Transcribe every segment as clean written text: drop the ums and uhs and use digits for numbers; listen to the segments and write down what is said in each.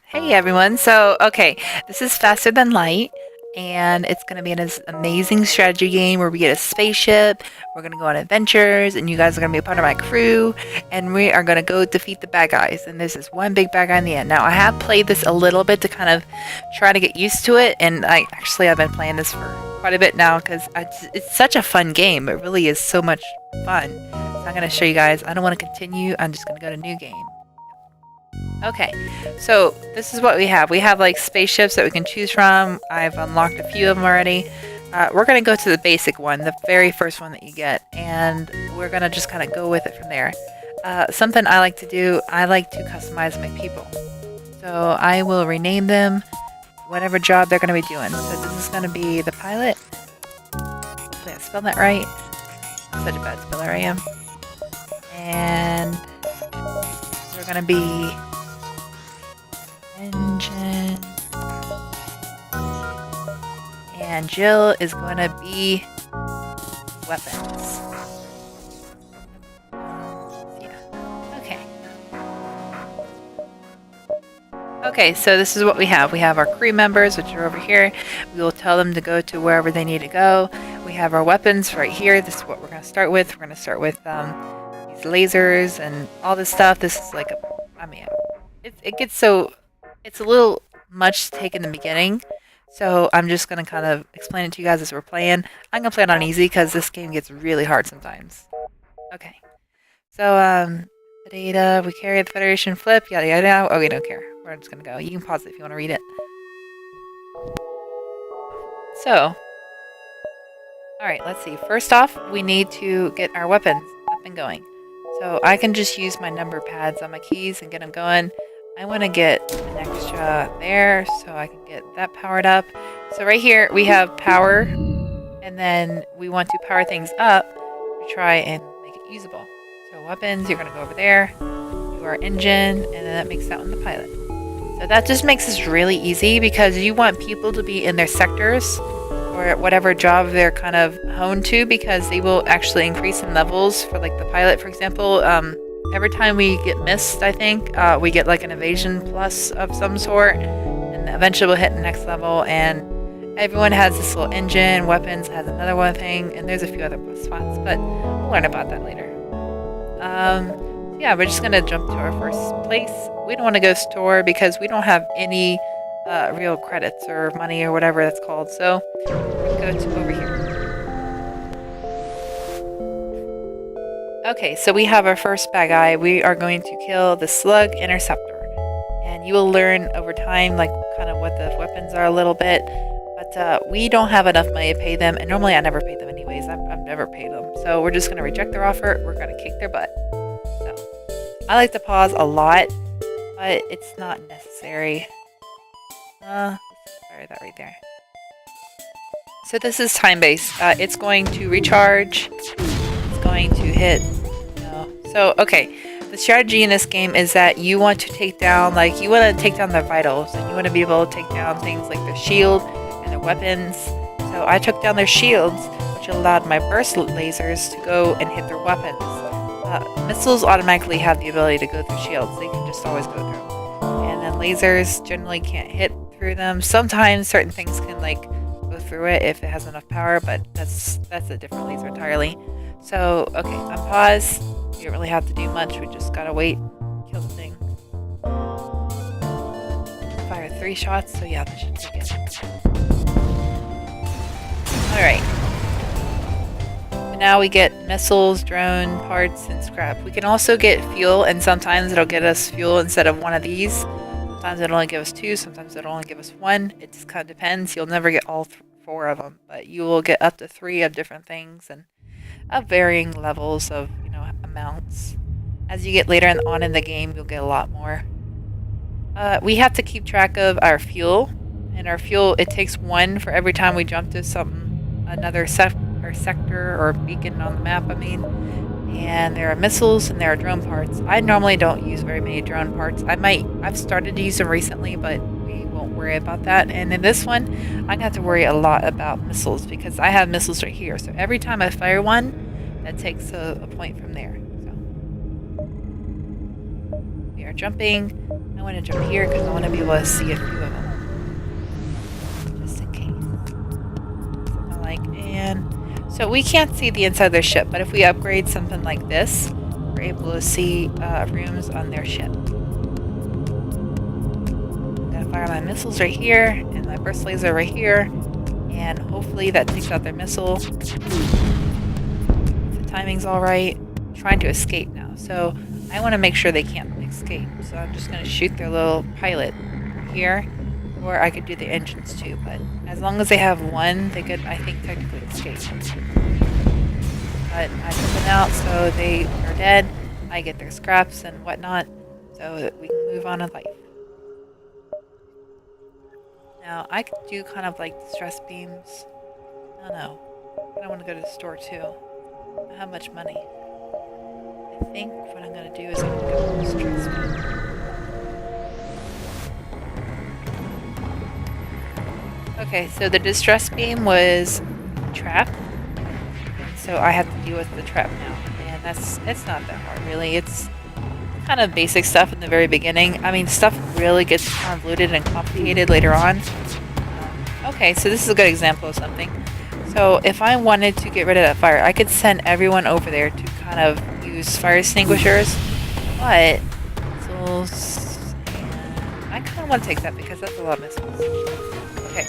Hey everyone. So, okay, this is Faster Than Light, and it's going to be an amazing strategy game where we get a spaceship, we're going to go on adventures, and you guys are going to be a part of my crew, and we are going to go defeat the bad guys. And there's this one big bad guy in the end. Now, I have played this a little bit to kind of try to get used to it, and I've been playing this for quite a bit now because it's such a fun game. It really is so much fun. So, I'm going to show you guys. I don't want to continue, I'm just going to go to new game. Okay, so this is what we have. We have like spaceships that we can choose from. I've unlocked a few of them already. We're going to go to the basic one, the very first one that you get, and we're going to just kind of go with it from there. Something I like to do, I like to customize my people. So I will rename them whatever job they're going to be doing. So this is going to be the pilot. Hopefully I spelled that right. Such a bad speller I am. And we're going to be engine, and Jill is going to be weapons. Yeah. Okay, so this is what we have. We have our crew members, which are over here. We will tell them to go to wherever they need to go. We have our weapons right here. This is what we're going to start with. We're going to start with these lasers and all this stuff. This is like it gets so, it's a little much to take in the beginning, so I'm just going to kind of explain it to you guys as we're playing. I'm going to play it on easy because this game gets really hard sometimes. Okay, so the data, we carry the Federation flip, yada yada. Oh, we don't care. We're just going to go. You can pause it if you want to read it. So, alright, let's see. First off, we need to get our weapons up and going. So I can just use my number pads on my keys and get them going. I want to get an extra there so I can get that powered up. So right here we have power, and then we want to power things up to try and make it usable. So weapons, you're going to go over there, do our engine, and then that makes that one the pilot. So that just makes this really easy because you want people to be in their sectors or whatever job they're kind of honed to, because they will actually increase in levels. For like the pilot, for example, every time we get missed, I think, we get like an evasion plus of some sort, and eventually we'll hit the next level, and everyone has this little engine, weapons has another one thing, and there's a few other plus spots, but we'll learn about that later. Yeah, we're just gonna jump to our first place. We don't want to go store because we don't have any real credits or money or whatever that's called, so go to over here. Okay, so we have our first bad guy. We are going to kill the Slug Interceptor, and you will learn over time like kind of what the weapons are a little bit, but we don't have enough money to pay them, and normally I never pay them anyways. I've never paid them, so we're just going to reject their offer. We're going to kick their butt. So I like to pause a lot, but it's not necessary. Let's fire that right there. So this is time-based. It's going to recharge. It's going to hit. No. So, okay. The strategy in this game is that you want to take down, you want to take down their vitals, and you want to be able to take down things like their shield and their weapons. So I took down their shields, which allowed my burst lasers to go and hit their weapons. Missiles automatically have the ability to go through shields. They can just always go through. And then lasers generally can't hit through them. Sometimes certain things can go through it if it has enough power, but that's a different laser entirely. So okay, on pause. You don't really have to do much. We just gotta wait, kill the thing. Fire 3 shots. So yeah, that should be good. All right. Now we get missiles, drone parts, and scrap. We can also get fuel, and sometimes it'll get us fuel instead of one of these. Sometimes it'll only give us 2, sometimes it'll only give us 1. It just kind of depends. You'll never get all 4 of them, but you will get up to 3 of different things, and of varying levels of, amounts. As you get later on in the game, you'll get a lot more. We have to keep track of our fuel, and our fuel, it takes 1 for every time we jump to another sector or beacon on the map, and there are missiles and there are drone parts. I normally don't use very many drone parts. I've started to use them recently, but we won't worry about that. And in this one, I'm gonna have to worry a lot about missiles because I have missiles right here. So every time I fire one, that takes a point from there. So we are jumping. I want to jump here because I want to be able to see a few of them. Just in case. Something like, and so we can't see the inside of their ship, but if we upgrade something like this, we're able to see rooms on their ship. I'm gonna fire my missiles right here, and my burst laser right here, and hopefully that takes out their missile. If the timing's alright. I'm trying to escape now, so I want to make sure they can't escape. So I'm just gonna shoot their little pilot here, or I could do the engines too, but as long as they have one, they could, I think, technically escape. But I took them out, so they are dead. I get their scraps and whatnot, so that we can move on in life. Now, I could do kind of like distress beams. I don't know. I want to go to the store too. I don't have much money. I think what I'm going to do is I'm going to go to the distress beam. Okay, so the distress beam was trapped. And so I have to deal with the trap now. And it's not that hard really. It's kind of basic stuff in the very beginning. I mean, stuff really gets convoluted and complicated later on. Okay, so this is a good example of something. So if I wanted to get rid of that fire, I could send everyone over there to kind of use fire extinguishers. But missiles, and I kind of want to take that because that's a lot of missiles. Okay.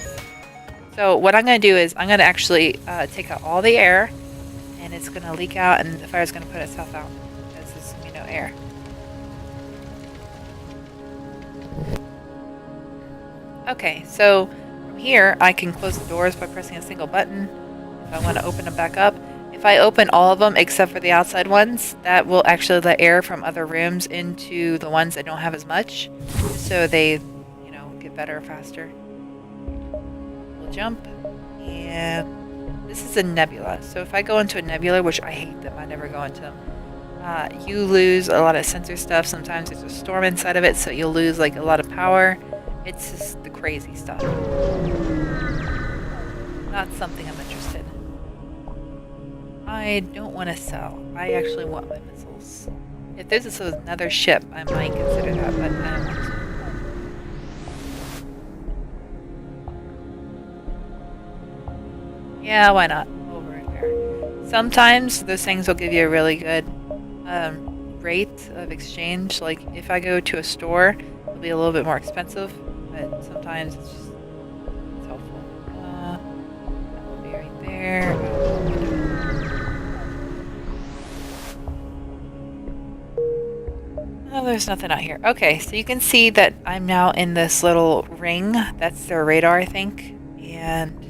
So what I'm going to do is I'm going to actually take out all the air, and it's going to leak out, and the fire's going to put itself out because there's going to be no air. Okay, so from here I can close the doors by pressing a single button. If I want to open them back up, if I open all of them except for the outside ones, that will actually let air from other rooms into the ones that don't have as much, so they, get better faster. We'll jump, and this is a nebula. So if I go into a nebula, which I hate them, I never go into them. You lose a lot of sensor stuff. Sometimes there's a storm inside of it, so you'll lose like a lot of power. It's just the crazy stuff. Not something I'm interested in. I don't want to sell. I actually want my missiles. If there's another ship, I might consider that, but I don't want to. Yeah, why not? Over in there. Sometimes those things will give you a really good rate of exchange. Like if I go to a store, it'll be a little bit more expensive, but sometimes it's helpful. That will be right there. Oh, there's nothing out here. Okay, so you can see that I'm now in this little ring. That's their radar, I think. And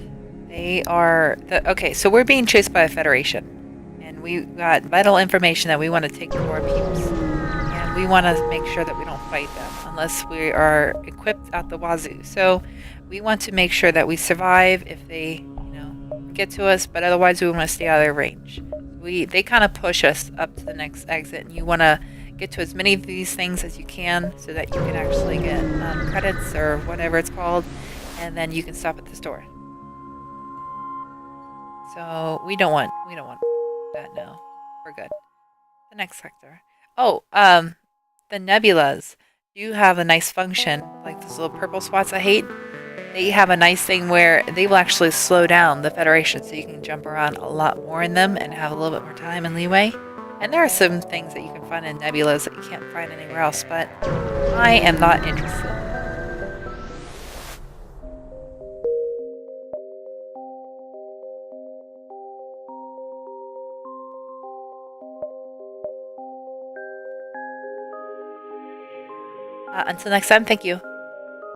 they are... Okay, so we're being chased by a Federation. And we got vital information that we want to take to our peeps. And we want to make sure that we don't fight them unless we are equipped at the wazoo. So we want to make sure that we survive if they, get to us, but otherwise we want to stay out of their range. They kind of push us up to the next exit, and you want to get to as many of these things as you can so that you can actually get credits or whatever it's called, and then you can stop at the store. So we don't want that now. We're good. The next sector. Oh, the nebulas do have a nice function, like those little purple spots I hate. They have a nice thing where they will actually slow down the Federation so you can jump around a lot more in them and have a little bit more time and leeway. And there are some things that you can find in nebulas that you can't find anywhere else, but I am not interested. Until next time, thank you.